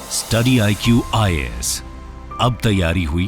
Study IQ IAS, अब तैयारी हुई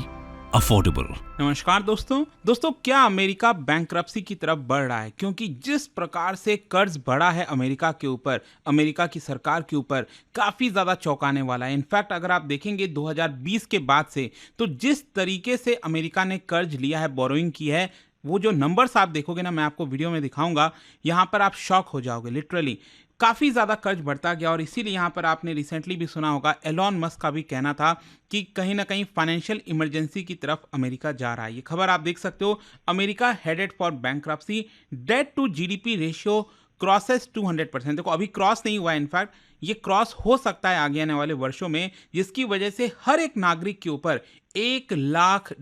अफोर्डेबल। नमस्कार दोस्तों, क्या अमेरिका बैंक्रप्सी की तरफ बढ़ रहा है? क्योंकि जिस प्रकार से कर्ज बढ़ा है अमेरिका के ऊपर, अमेरिका की सरकार के ऊपर, काफ़ी ज़्यादा चौंकाने वाला है। इनफैक्ट अगर आप देखेंगे 2020 के बाद से, तो जिस तरीके से अमेरिका ने कर्ज लिया है, बोरोइंग की है, वो जो नंबर्स आप देखोगे ना, मैं आपको वीडियो में दिखाऊंगा, यहाँ पर आप शॉक हो जाओगे लिटरली। काफ़ी ज़्यादा कर्ज बढ़ता गया और इसीलिए यहाँ पर आपने रिसेंटली भी सुना होगा, एलॉन मस्क का भी कहना था कि कहीं ना कहीं फाइनेंशियल इमरजेंसी की तरफ अमेरिका जा रहा है। ये खबर आप देख सकते हो, America headed for bankruptcy, debt to GDP ratio crosses 200%। देखो अभी क्रॉस नहीं हुआ है, इनफैक्ट ये क्रॉस हो सकता है आगे आने वाले वर्षों में, जिसकी वजह से हर एक नागरिक के ऊपर $1 लाख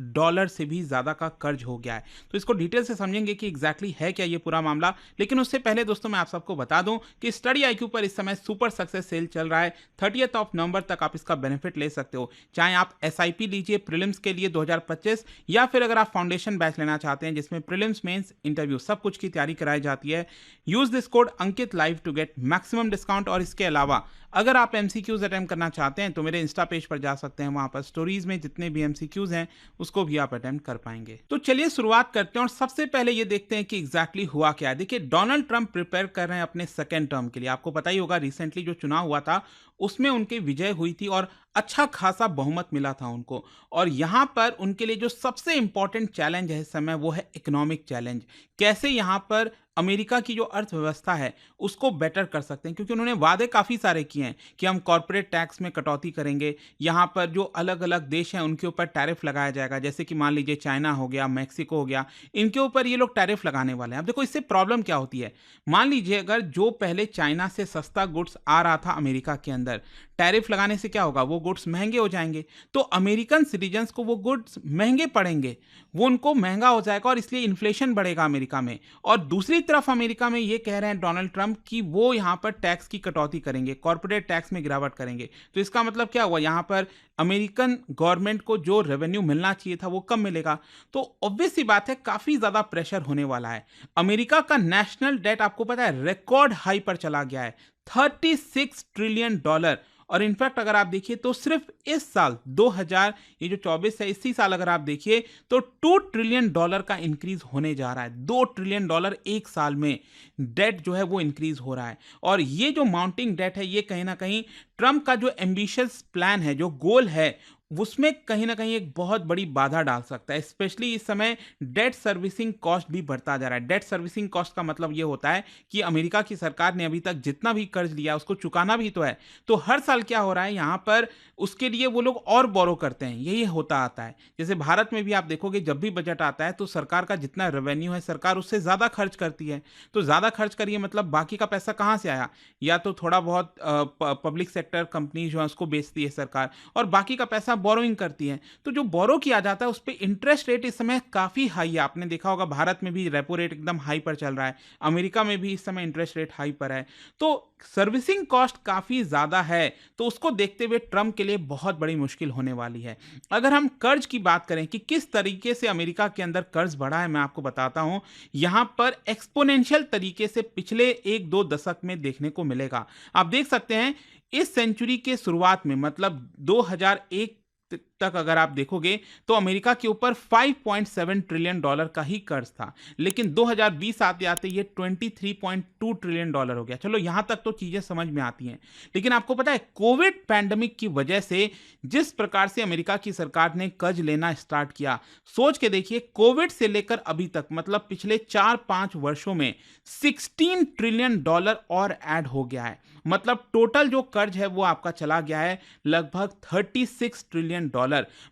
से भी ज्यादा का कर्ज हो गया है। तो इसको डिटेल से समझेंगे कि एग्जैक्टली है क्या ये पूरा मामला। लेकिन उससे पहले दोस्तों मैं आप सबको बता दूं कि स्टडी IQ पर इस समय सुपर सक्सेस सेल चल रहा है। 30 नवंबर तक आप इसका बेनिफिट ले सकते हो। चाहे आप SIP लीजिए प्रीलिम्स के लिए 2025, या फिर अगर आप फाउंडेशन बैच लेना चाहते हैं जिसमें प्रीलिम्स, मेंस, इंटरव्यू सब कुछ की तैयारी कराई जाती है, use this code Ankit live to get maximum discount. और इसके अलावा अगर आप MCQs अटेम्प्ट करना चाहते हैं तो मेरे इंस्टा पेज पर जा सकते हैं, वहां पर स्टोरीज में जितने भी MCQs हैं उसको भी आप अटेम्प्ट कर पाएंगे। तो चलिए शुरुआत करते हैं और सबसे पहले ये देखते हैं कि एग्जैक्टली हुआ क्या है। देखिए, डोनाल्ड ट्रंप प्रिपेयर कर रहे हैं अपने सेकेंड टर्म के लिए। आपको पता ही होगा रिसेंटली जो चुनाव हुआ था उसमें उनकी विजय हुई थी और अच्छा खासा बहुमत मिला था उनको। और यहाँ पर उनके लिए जो सबसे इंपॉर्टेंट चैलेंज है इस समय वो है इकोनॉमिक चैलेंज। कैसे यहाँ पर अमेरिका की जो अर्थव्यवस्था है उसको बेटर कर सकते हैं, क्योंकि उन्होंने वादे काफ़ी सारे किए हैं कि हम कॉर्पोरेट टैक्स में कटौती करेंगे, यहाँ पर जो अलग अलग देश हैं उनके ऊपर टैरिफ लगाया जाएगा, जैसे कि मान लीजिए चाइना हो गया, मैक्सिको हो गया, इनके ऊपर ये लोग टैरिफ लगाने वाले हैं। अब देखो इससे प्रॉब्लम क्या होती है, मान लीजिए अगर जो पहले चाइना से सस्ता गुड्स आ रहा था अमेरिका के अंदर, टैरिफ लगाने से क्या होगा, वो गुड्स महंगे हो जाएंगे, तो अमेरिकन सिटीजन्स को वो गुड्स महंगे पड़ेंगे, वो उनको महंगा हो जाएगा और इसलिए इन्फ्लेशन बढ़ेगा अमेरिका में। और दूसरी तरफ अमेरिका में ये कह रहे हैं डोनाल्ड ट्रंप कि वो यहाँ पर टैक्स की कटौती करेंगे, कॉर्पोरेट टैक्स में गिरावट करेंगे। तो इसका मतलब क्या हुआ, यहाँ पर अमेरिकन गवर्नमेंट को जो रेवेन्यू मिलना चाहिए था वो कम मिलेगा। तो ऑब्वियस सी बात है काफी ज्यादा प्रेशर होने वाला है। अमेरिका का नेशनल डेट आपको पता है रिकॉर्ड हाई पर चला गया है, $36 ट्रिलियन। और इनफैक्ट अगर आप देखिए तो सिर्फ इस साल 2000, ये जो 24 है, इसी साल अगर आप देखिए तो $2 ट्रिलियन का इंक्रीज होने जा रहा है। $2 ट्रिलियन एक साल में डेट जो है वो इंक्रीज हो रहा है। और ये जो माउंटिंग डेट है ये कहीं ना कहीं ट्रंप का जो एम्बिशियस प्लान है, जो गोल है, उसमें कहीं ना कहीं एक बहुत बड़ी बाधा डाल सकता है। स्पेशली इस समय डेट सर्विसिंग कॉस्ट भी बढ़ता जा रहा है। डेट सर्विसिंग कॉस्ट का मतलब ये होता है कि अमेरिका की सरकार ने अभी तक जितना भी कर्ज लिया उसको चुकाना भी तो है। तो हर साल क्या हो रहा है यहाँ पर, उसके लिए वो लोग और बोरो करते हैं, यही होता आता है। जैसे भारत में भी आप देखोगे जब भी बजट आता है तो सरकार का जितना रेवेन्यू है सरकार उससे ज़्यादा खर्च करती है। तो ज़्यादा खर्च करिए मतलब बाकी का पैसा कहाँ से आया, या तो थोड़ा बहुत पब्लिक सेक्टर कंपनी जो है उसको बेचती है सरकार, और बाकी का पैसा बोरोइंग करती है। तो जो बोरो किया जाता है उस पर इंटरेस्ट रेट इस समय काफी हाई है। आपने देखा होगा भारत में भी रेपो रेट एकदम हाई पर चल रहा है, अमेरिका में भी इस समय इंटरेस्ट रेट हाई पर है। तो सर्विसिंग कॉस्ट काफी ज्यादा है, तो उसको देखते हुए ट्रंप के लिए बहुत बड़ी मुश्किल होने वाली है। अगर हम कर्ज की बात करें कि किस तरीके से अमेरिका के अंदर कर्ज बढ़ा है, मैं आपको बताता हूं। यहां पर एक्सपोनेंशियल तरीके से पिछले 1-2 दशक में देखने को मिलेगा। आप देख सकते हैं इस सेंचुरी के शुरुआत में, मतलब 2001 तक अगर आप देखोगे तो अमेरिका के ऊपर $5.7 ट्रिलियन का ही कर्ज था। लेकिन 2020 आते आते ये $23.2 ट्रिलियन हो गया। चलो यहां तक तो चीजें समझ में आती हैं, लेकिन आपको पता है कोविड पैंडेमिक की वजह से जिस प्रकार से अमेरिका की सरकार ने कर्ज लेना स्टार्ट किया, सोच के देखिए कोविड से लेकर अभी तक मतलब पिछले 4-5 वर्षों में $16 ट्रिलियन और ऐड हो गया है। मतलब टोटल जो कर्ज है वो आपका चला गया है लगभग $36 ट्रिलियन।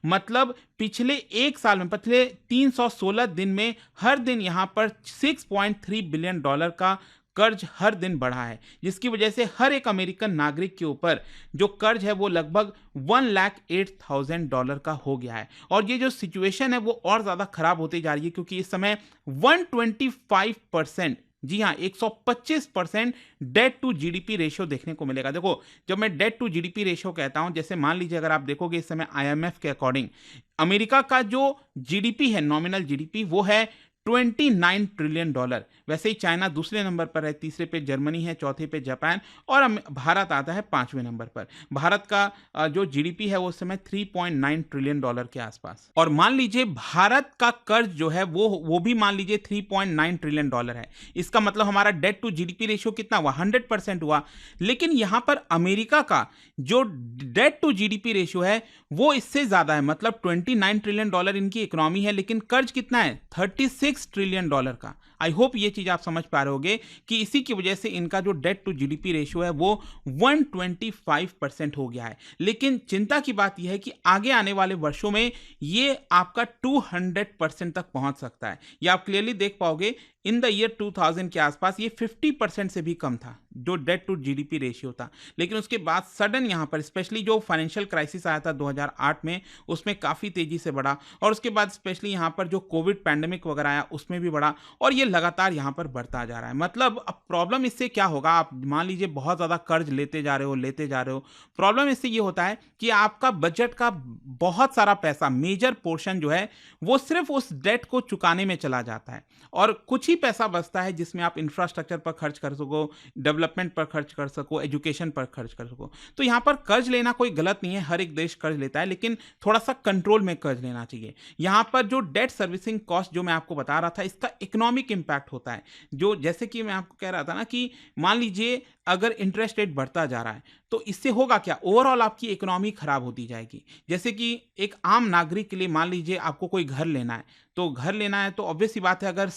मतलब पिछले एक साल में, पिछले 316 दिन में हर दिन यहां पर $6.3 बिलियन का कर्ज हर दिन बढ़ा है, जिसकी वजह से हर एक अमेरिकन नागरिक के ऊपर जो कर्ज है वो लगभग $1,08,000 का हो गया है। और ये जो सिचुएशन है वो और ज्यादा खराब होती जा रही है, क्योंकि इस समय 125%, जी हाँ 125% डेट टू जीडीपी रेशियो देखने को मिलेगा। देखो जब मैं डेट टू जीडीपी रेशियो कहता हूं, जैसे मान लीजिए अगर आप देखोगे इस समय IMF के अकॉर्डिंग अमेरिका का जो जीडीपी है, नॉमिनल जीडीपी, वो है $29 ट्रिलियन। वैसे ही चाइना दूसरे नंबर पर है, तीसरे पे जर्मनी है, चौथे पे जापान और भारत आता है 5वें नंबर पर। भारत का जो जीडीपी है वो इस समय $3.9 ट्रिलियन के आसपास। और मान लीजिए भारत का कर्ज जो है वो भी मान लीजिए $3.9 ट्रिलियन है। इसका मतलब हमारा डेट टू जीडीपी रेशियो कितना हुआ? 100% हुआ। लेकिन यहां पर अमेरिका का जो डेट टू जीडीपी रेशियो है वो इससे ज्यादा है, मतलब $29 ट्रिलियन इनकी इकोनॉमी है, लेकिन कर्ज कितना है? $36 ट्रिलियन का। आई होप ये चीज आप समझ पा रहे होगे कि इसी की वजह से इनका जो डेट टू जीडीपी रेशियो है वो 125% हो गया है। लेकिन चिंता की बात यह है कि आगे आने वाले वर्षों में ये आपका 200% तक पहुंच सकता है। ये आप क्लियरली देख पाओगे इन द ईयर 2000 के आसपास ये 50% से भी कम था जो डेट टू जीडीपी रेशियो था। लेकिन उसके बाद सडन यहां पर स्पेशली जो फाइनेंशियल क्राइसिस आया था 2008 में, उसमें काफी तेजी से बढ़ा और उसके बाद स्पेशली यहां पर जो कोविड पैंडेमिक वगैरह आया उसमें भी बढ़ा और ये लगातार यहां पर बढ़ता जा रहा है। मतलब अब प्रॉब्लम इससे क्या होगा? आप मान लीजिए बहुत ज्यादा कर्ज लेते जा रहे हो। प्रॉब्लम इससे ये होता है कि आपका बजट का बहुत सारा पैसा, मेजर पोर्शन जो है वो सिर्फ उस डेट को चुकाने में चला जाता है और कुछ ही पैसा बचता है जिसमें आप इंफ्रास्ट्रक्चर पर खर्च कर सको, डेवलपमेंट पर खर्च कर सको, एजुकेशन पर खर्च कर सको। तो यहां पर कर्ज लेना कोई गलत नहीं है, हर एक देश कर्ज लेता है, लेकिन थोड़ा सा कंट्रोल में कर्ज लेना चाहिए। यहां पर जो डेट सर्विसिंग कॉस्ट जो मैं आपको बता रहा था, इसका इकोनॉमिक इंपैक्ट होता है। जो जैसे कि मैं आपको कह रहा था ना कि मान लीजिए अगर इंटरेस्ट रेट बढ़ता जा रहा है तो इससे होगा क्या? ओवरऑल आपकी इकोनॉमी खराब होती जाएगी। जैसे कि एक आम नागरिक के लिए मान लीजिए आपको कोई घर लेना है, तो घर लेना है तो ऑब्वियस सी बात है, अगर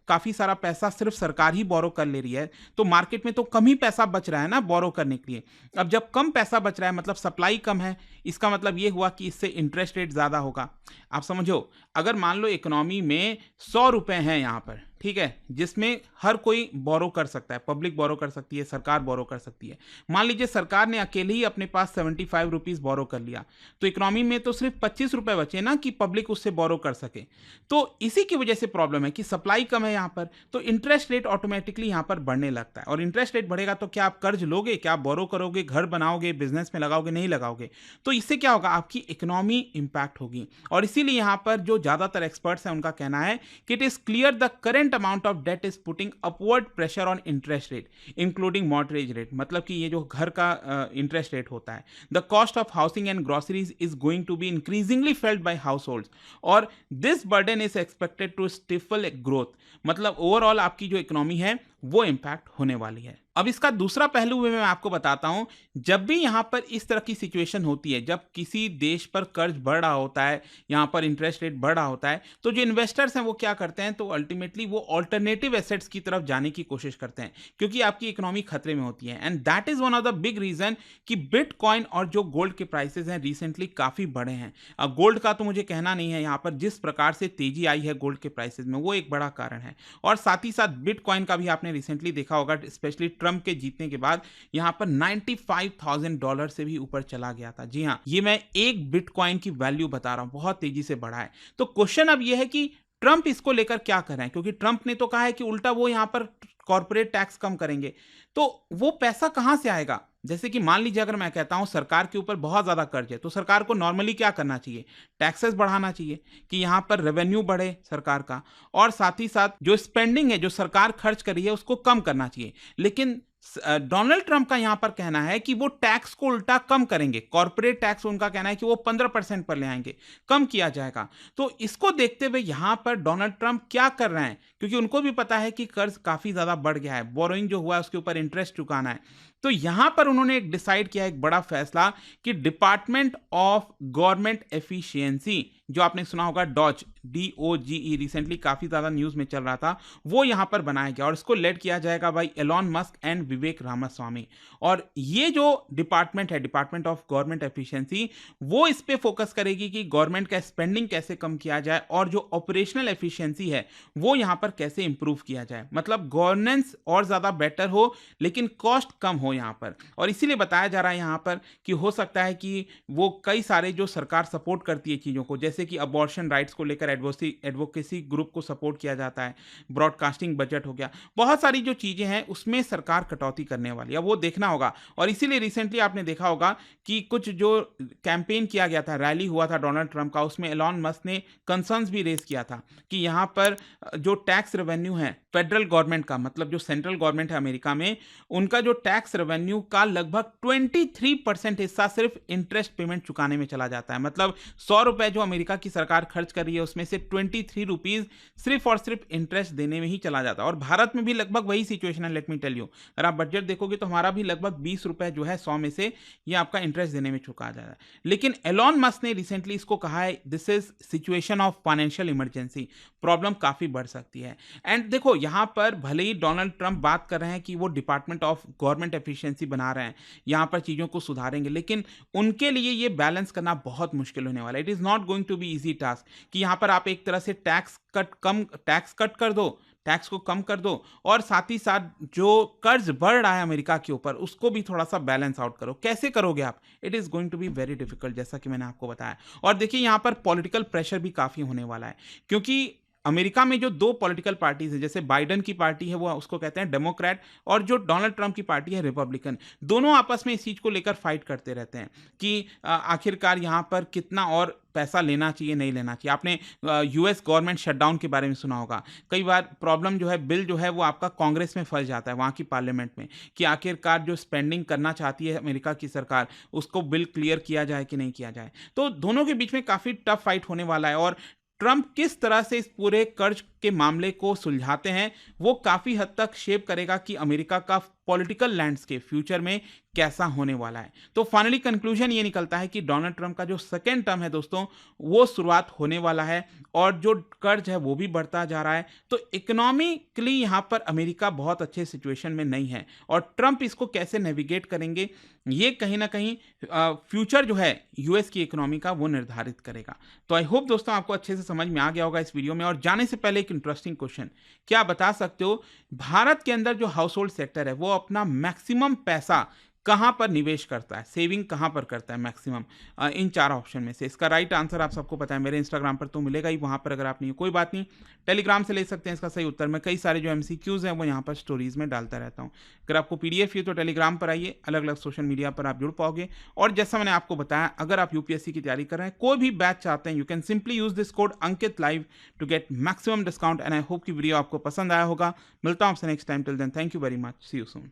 काफी सारा पैसा सिर्फ सरकार ही बोरो कर ले रही है तो मार्केट में तो कम ही पैसा बच रहा है ना बोरो करने के लिए। अब जब कम पैसा बच रहा है मतलब सप्लाई कम है, इसका मतलब ये हुआ कि इससे इंटरेस्ट रेट ज्यादा होगा। आप समझो, अगर मान लो इकोनॉमी में 100 रुपए हैं यहाँ पर, ठीक है, जिसमें हर कोई बोरो कर सकता है, पब्लिक बोरो कर सकती है, सरकार बोरो कर सकती है। मान लीजिए सरकार ने अकेले ही अपने पास 75 रुपीज बोरो कर लिया तो इकोनॉमी में तो सिर्फ 25 रुपए बचे ना कि पब्लिक उससे बोरो कर सके। तो इसी की वजह से प्रॉब्लम है कि सप्लाई कम है यहाँ पर, तो इंटरेस्ट रेट ऑटोमेटिकली यहाँ पर बढ़ने लगता है और इंटरेस्ट रेट बढ़ेगा तो क्या आप कर्ज लोगे? क्या आप बोरो करोगे? घर बनाओगे? बिजनेस में लगाओगे? नहीं लगाओगे। तो इससे क्या होगा? आपकी इकोनॉमी इंपैक्ट होगी। और इसीलिए यहाँ पर जो ज्यादातर एक्सपर्ट्स हैं उनका कहना है कि it is clear the current amount of debt is putting upward pressure on interest rate including mortgage rate. मतलब कि ये जो घर का इंटरेस्ट रेट होता है, the cost of housing and groceries is going to be increasingly felt by households और this burden is expected to stifle growth. मतलब ओवरऑल आपकी जो इकोनॉमी है वो इंपैक्ट होने वाली है। अब इसका दूसरा पहलू मैं आपको बताता हूं, जब भी यहां पर इस तरह की सिचुएशन होती है, जब किसी देश पर कर्ज बढ़ रहा होता है, यहां पर इंटरेस्ट रेट बढ़ रहा होता है, तो जो इन्वेस्टर्स हैं वो क्या करते हैं? तो अल्टीमेटली वो ऑल्टरनेटिव एसेट्स की तरफ जाने की कोशिश करते हैं क्योंकि आपकी इकोनॉमी खतरे में होती है। And that is one of the big reason कि बिटकॉइन और जो गोल्ड के प्राइसेस हैं रिसेंटली काफी बढ़े हैं। अब गोल्ड का तो मुझे कहना नहीं है, यहां पर जिस प्रकार से तेजी आई है गोल्ड के प्राइसेस में वो एक बड़ा कारण है। और साथ ही साथ बिटकॉइन का भी आपने रिसेंटली देखा होगा, स्पेशली ट्रंप के जीतने के बाद यहां पर $95,000 से भी ऊपर चला गया था। जी हां, ये मैं एक बिटकॉइन की वैल्यू बता रहा हूं, बहुत तेजी से बढ़ा है। तो क्वेश्चन अब यह है कि ट्रंप इसको लेकर क्या कर रहे हैं, क्योंकि ट्रंप ने तो कहा है कि उल्टा वो यहां पर कॉर्पोरेट टैक्स कम करेंगे, तो वो पैसा कहां से आएगा? जैसे कि मान लीजिए अगर मैं कहता हूं सरकार के ऊपर बहुत ज्यादा कर्ज है तो सरकार को नॉर्मली क्या करना चाहिए? टैक्सेस बढ़ाना चाहिए कि यहां पर रेवेन्यू बढ़े सरकार का, और साथ ही साथ जो स्पेंडिंग है, जो सरकार खर्च कर रही है, उसको कम करना चाहिए। लेकिन डोनाल्ड ट्रंप का यहां पर कहना है कि वो टैक्स को उल्टा कम करेंगे। कॉर्पोरेट टैक्स उनका कहना है कि वो 15% पर ले आएंगे, कम किया जाएगा। तो इसको देखते हुए यहां पर डोनाल्ड ट्रंप क्या कर रहे हैं, क्योंकि उनको भी पता है कि कर्ज काफी ज्यादा बढ़ गया है, बोरोइंग जो हुआ है उसके ऊपर इंटरेस्ट चुकाना है। तो यहां पर उन्होंने एक डिसाइड किया, एक बड़ा फैसला, कि डिपार्टमेंट ऑफ गवर्नमेंट एफिशिएंसी, जो आपने सुना होगा डॉज, DOGE, रिसेंटली काफी ज्यादा न्यूज में चल रहा था, वो यहां पर बनाया गया और इसको लेड किया जाएगा भाई एलॉन मस्क एंड विवेक रामास्वामी। और ये जो डिपार्टमेंट है, डिपार्टमेंट ऑफ गवर्नमेंट एफिशिएंसी, वो इस पे फोकस करेगी कि गवर्नमेंट का स्पेंडिंग कैसे कम किया जाए और जो ऑपरेशनल एफिशिएंसी है वो यहां पर कैसे इंप्रूव किया जाए। मतलब गवर्नेंस और ज्यादा बेटर हो लेकिन कॉस्ट कम हो, हो यहाँ पर। और इसीलिए बताया जा रहा है यहाँ पर कि हो सकता है कि वो कई सारे जो सरकार सपोर्ट करती है चीज़ों को, जैसे कि अबॉर्शन राइट्स को लेकर एडवोकेसी ग्रुप को सपोर्ट किया जाता है, ब्रॉडकास्टिंग बजट हो गया, बहुत सारी जो चीज़ें हैं उसमें सरकार कटौती करने वाली है, वो देखना होगा। और इसीलिए रिसेंटली आपने देखा होगा कि कुछ जो कैंपेन किया गया था, रैली हुआ था डोनाल्ड ट्रंप का, उसमें एलॉन मस्क ने कंसर्न्स भी रेज किया था कि यहाँ पर जो टैक्स रेवेन्यू है फेडरल गवर्नमेंट का, मतलब जो सेंट्रल गवर्नमेंट है अमेरिका में, उनका जो टैक्स रेवेन्यू का लगभग 23% हिस्सा सिर्फ इंटरेस्ट पेमेंट चुकाने में चला जाता है। मतलब 100 रुपए जो अमेरिका की सरकार खर्च कर रही है उसमें से 23 रुपीज सिर्फ और सिर्फ इंटरेस्ट देने में ही चला जाता है। और भारत में भी लगभग वही सिचुएशन है, लेट मी टेल यू। अगर आप बजट देखोगे तो हमारा भी लगभग 20 रुपए जो है 100 में से ये आपका इंटरेस्ट देने में चुका जाता है। लेकिन एलॉन मस्क ने रिसेंटली इसको कहा है this is situation of financial emergency, problem काफी बढ़ सकती है। एंड देखो यहाँ पर भले ही डोनाल्ड ट्रंप बात कर रहे हैं कि वो डिपार्टमेंट ऑफ गवर्नमेंट एफिशिएंसी बना रहे हैं, यहाँ पर चीज़ों को सुधारेंगे, लेकिन उनके लिए ये बैलेंस करना बहुत मुश्किल होने वाला है। It is not going to be easy task कि यहाँ पर आप एक तरह से टैक्स कट कर दो, टैक्स को कम कर दो, और साथ ही साथ जो कर्ज बढ़ रहा है अमेरिका के ऊपर उसको भी थोड़ा सा बैलेंस आउट करो। कैसे करोगे आप? It is going to be very difficult, जैसा कि मैंने आपको बताया। और देखिए यहाँ पर पॉलिटिकल प्रेशर भी काफ़ी होने वाला है, क्योंकि अमेरिका में जो दो पॉलिटिकल पार्टीज है, जैसे बाइडन की पार्टी है वो उसको कहते हैं डेमोक्रेट, और जो डोनाल्ड ट्रंप की पार्टी है रिपब्लिकन, दोनों आपस में इस चीज़ को लेकर फाइट करते रहते हैं कि आखिरकार यहाँ पर कितना और पैसा लेना चाहिए, नहीं लेना चाहिए। आपने यूएस गवर्नमेंट शटडाउन के बारे में सुना होगा। कई बार प्रॉब्लम जो है, बिल जो है वो आपका कांग्रेस में फंस जाता है, वहाँ की पार्लियामेंट में, कि आखिरकार जो स्पेंडिंग करना चाहती है अमेरिका की सरकार उसको बिल क्लियर किया जाए कि नहीं किया जाए। तो दोनों के बीच में काफ़ी टफ फाइट होने वाला है, और ट्रंप किस तरह से इस पूरे कर्ज के मामले को सुलझाते हैं वो काफ़ी हद तक शेप करेगा कि अमेरिका का पॉलिटिकल लैंडस्केप फ्यूचर में कैसा होने वाला है। तो फाइनली कंक्लूजन ये निकलता है कि डोनाल्ड ट्रंप का जो सेकेंड टर्म है दोस्तों, वो शुरुआत होने वाला है, और जो कर्ज है वो भी बढ़ता जा रहा है। तो इकोनॉमिकली यहाँ पर अमेरिका बहुत अच्छे सिचुएशन में नहीं है, और ट्रंप इसको कैसे नेविगेट करेंगे ये कहीं ना कहीं फ्यूचर जो है यूएस की इकोनॉमी का वो निर्धारित करेगा। तो आई होप दोस्तों आपको अच्छे से समझ में आ गया होगा इस वीडियो में। और जाने से पहले एक इंटरेस्टिंग क्वेश्चन, क्या बता सकते हो भारत के अंदर जो हाउस होल्ड सेक्टर है वो अपना मैक्सिमम पैसा कहां पर निवेश करता है, सेविंग कहां पर करता है मैक्सिमम, इन चार ऑप्शन में से? इसका राइट आंसर आप सबको पता है, मेरे इंस्टाग्राम पर तो मिलेगा ही, वहां पर अगर आप नहीं हो कोई बात नहीं, टेलीग्राम से ले सकते हैं इसका सही उत्तर। मैं कई सारे जो एमसीक्यूज हैं वो यहाँ पर स्टोरीज में डालता रहता हूँ। अगर आपको पीडीएफ ही तो टेलीग्राम पर आइए, अलग अलग सोशल मीडिया पर आप जुड़ पाओगे। और जैसा मैंने आपको बताया, अगर आप यूपीएससी की तैयारी कर रहे हैं, कोई भी बैच चाहते हैं, you can simply use this code Ankit live to get maximum discount. And I hope की वीडियो आपको पसंद आया होगा। मिलता हूँ आपसे next time, till then thank you very much, see you soon.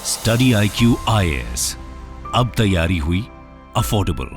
Study IQ IAS, अब तैयारी हुई अफोर्डेबल।